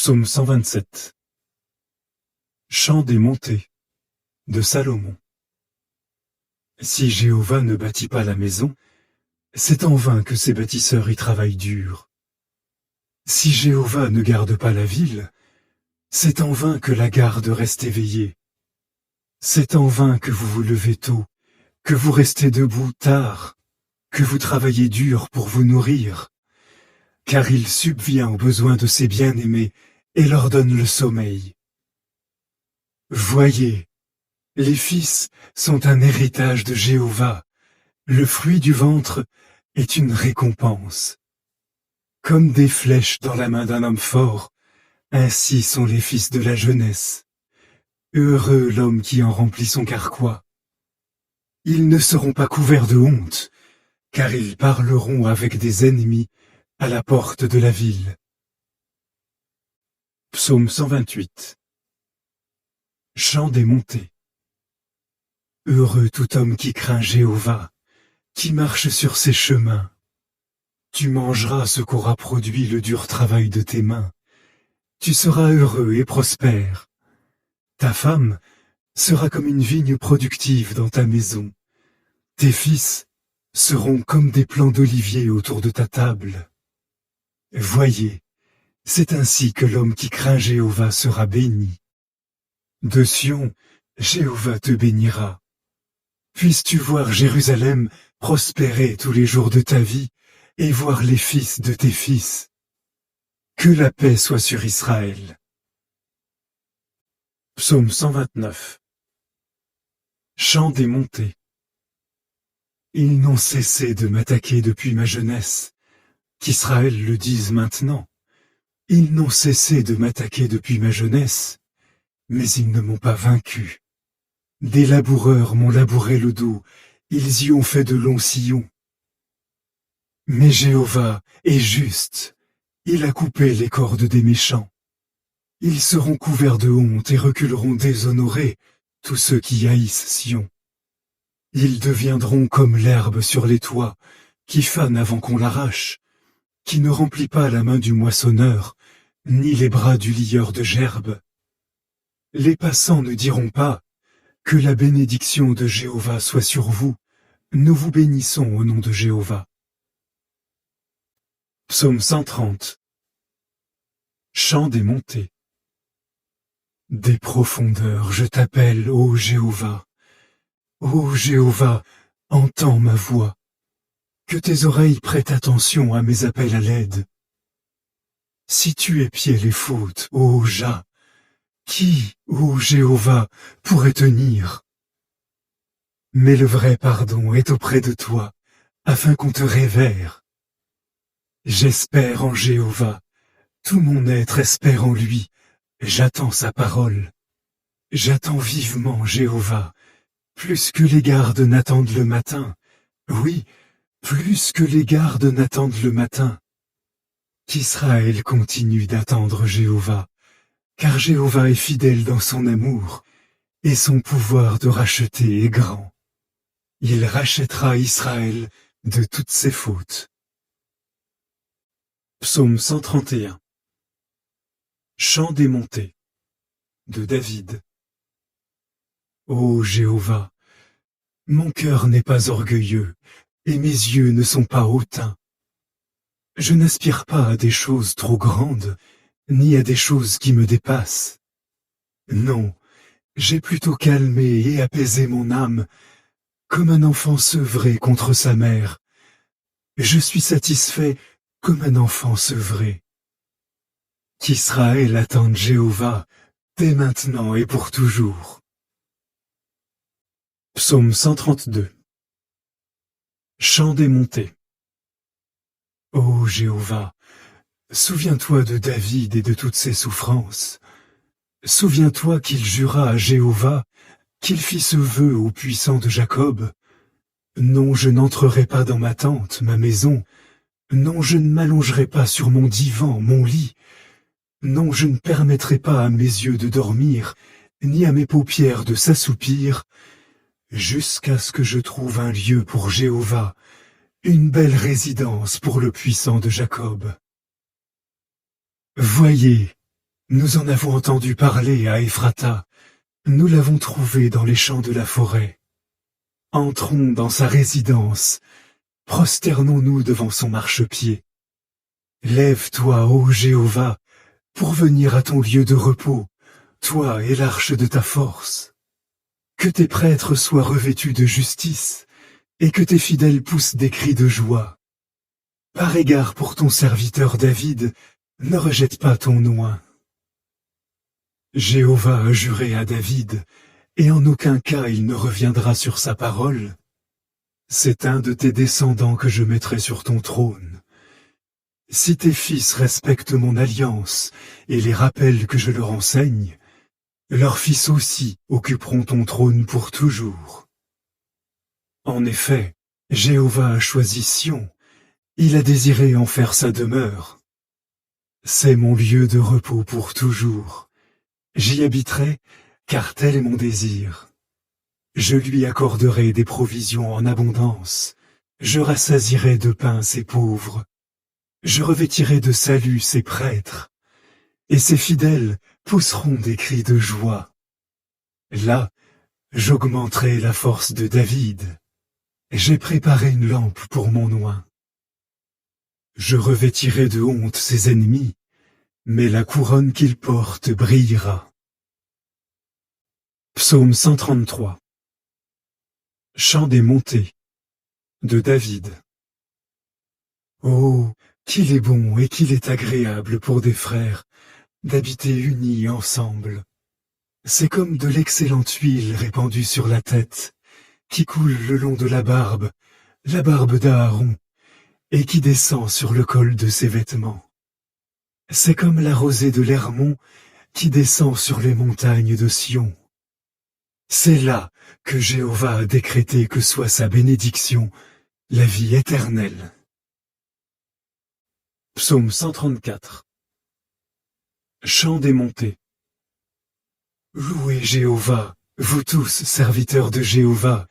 Psaume 127. Chant des montées de Salomon. Si Jéhovah ne bâtit pas la maison, c'est en vain que ses bâtisseurs y travaillent dur. Si Jéhovah ne garde pas la ville, c'est en vain que la garde reste éveillée. C'est en vain que vous vous levez tôt, que vous restez debout tard, que vous travaillez dur pour vous nourrir, car il subvient aux besoins de ses bien-aimés et leur donne le sommeil. Voyez, les fils sont un héritage de Jéhovah, le fruit du ventre est une récompense. Comme des flèches dans la main d'un homme fort, ainsi sont les fils de la jeunesse. Heureux l'homme qui en remplit son carquois. Ils ne seront pas couverts de honte, car ils parleront avec des ennemis à la porte de la ville. Psaume 128. Chant des montées. Heureux tout homme qui craint Jéhovah, qui marche sur ses chemins. Tu mangeras ce qu'aura produit le dur travail de tes mains. Tu seras heureux et prospère. Ta femme sera comme une vigne productive dans ta maison. Tes fils seront comme des plants d'olivier autour de ta table. Voyez, c'est ainsi que l'homme qui craint Jéhovah sera béni. De Sion, Jéhovah te bénira. Puisses-tu voir Jérusalem prospérer tous les jours de ta vie et voir les fils de tes fils. Que la paix soit sur Israël. Psaume 129. Chant des montées. Ils n'ont cessé de m'attaquer depuis ma jeunesse, qu'Israël le dise maintenant. Ils n'ont cessé de m'attaquer depuis ma jeunesse, mais ils ne m'ont pas vaincu. Des laboureurs m'ont labouré le dos, ils y ont fait de longs sillons. Mais Jéhovah est juste, il a coupé les cordes des méchants. Ils seront couverts de honte et reculeront déshonorés, tous ceux qui haïssent Sion. Ils deviendront comme l'herbe sur les toits, qui fane avant qu'on l'arrache, qui ne remplit pas la main du moissonneur, ni les bras du lieur de gerbes. Les passants ne diront pas « Que la bénédiction de Jéhovah soit sur vous, nous vous bénissons au nom de Jéhovah. » Psaume 130. Chant des montées. Des profondeurs je t'appelle, ô Jéhovah. Ô Jéhovah, entends ma voix. Que tes oreilles prêtent attention à mes appels à l'aide. Si tu épiais les fautes, ô Jah, qui, ô Jéhovah, pourrait tenir? Mais le vrai pardon est auprès de toi, afin qu'on te révère. J'espère en Jéhovah, tout mon être espère en lui, j'attends sa parole. J'attends vivement Jéhovah, plus que les gardes n'attendent le matin, oui, plus que les gardes n'attendent le matin. Qu'Israël continue d'attendre Jéhovah, car Jéhovah est fidèle dans son amour, et son pouvoir de racheter est grand. Il rachètera Israël de toutes ses fautes. Psaume 131. Chant des montées de David. Ô Jéhovah, mon cœur n'est pas orgueilleux, et mes yeux ne sont pas hautains. Je n'aspire pas à des choses trop grandes, ni à des choses qui me dépassent. Non, j'ai plutôt calmé et apaisé mon âme, comme un enfant sevré contre sa mère. Je suis satisfait comme un enfant sevré. Qu'Israël attende Jéhovah, dès maintenant et pour toujours. Psaume 132. Chant des montées. Ô Jéhovah, souviens-toi de David et de toutes ses souffrances. Souviens-toi qu'il jura à Jéhovah, qu'il fit ce vœu au puissant de Jacob. Non, je n'entrerai pas dans ma tente, ma maison. Non, je ne m'allongerai pas sur mon divan, mon lit. Non, je ne permettrai pas à mes yeux de dormir, ni à mes paupières de s'assoupir, jusqu'à ce que je trouve un lieu pour Jéhovah, une belle résidence pour le puissant de Jacob. Voyez, Nous en avons entendu parler à Ephrata, nous l'avons trouvé dans les champs de la forêt. Entrons dans sa résidence, prosternons-nous devant son marchepied. Lève-toi, ô Jéhovah, pour venir à ton lieu de repos, toi et l'arche de ta force. Que tes prêtres soient revêtus de justice, et que tes fidèles poussent des cris de joie. Par égard pour ton serviteur David, ne rejette pas ton oint. Jéhovah a juré à David, et en aucun cas il ne reviendra sur sa parole. C'est un de tes descendants que je mettrai sur ton trône. Si tes fils respectent mon alliance et les rappels que je leur enseigne, leurs fils aussi occuperont ton trône pour toujours. En effet, Jéhovah a choisi Sion, il a désiré en faire sa demeure. C'est mon lieu de repos pour toujours. J'y habiterai, car tel est mon désir. Je lui accorderai des provisions en abondance, je rassasierai de pain ses pauvres. Je revêtirai de salut ses prêtres, et ses fidèles pousseront des cris de joie. Là, j'augmenterai la force de David. J'ai préparé une lampe pour mon oint. Je revêtirai de honte ses ennemis, mais la couronne qu'il porte brillera. Psaume 133. Chant des montées de David. Oh, qu'il est bon et qu'il est agréable pour des frères d'habiter unis ensemble. C'est comme de l'excellente huile répandue sur la tête, qui coule le long de la barbe d'Aaron, et qui descend sur le col de ses vêtements. C'est comme la rosée de l'Hermon qui descend sur les montagnes de Sion. C'est là que Jéhovah a décrété que soit sa bénédiction, la vie éternelle. Psaume 134. Chant des montées. Louez Jéhovah, vous tous, serviteurs de Jéhovah,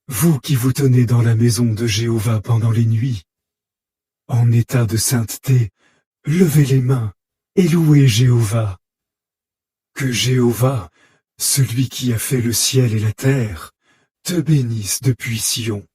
vous qui vous tenez dans la maison de Jéhovah pendant les nuits. En état de sainteté, levez les mains et louez Jéhovah. Que Jéhovah, celui qui a fait le ciel et la terre, te bénisse depuis Sion.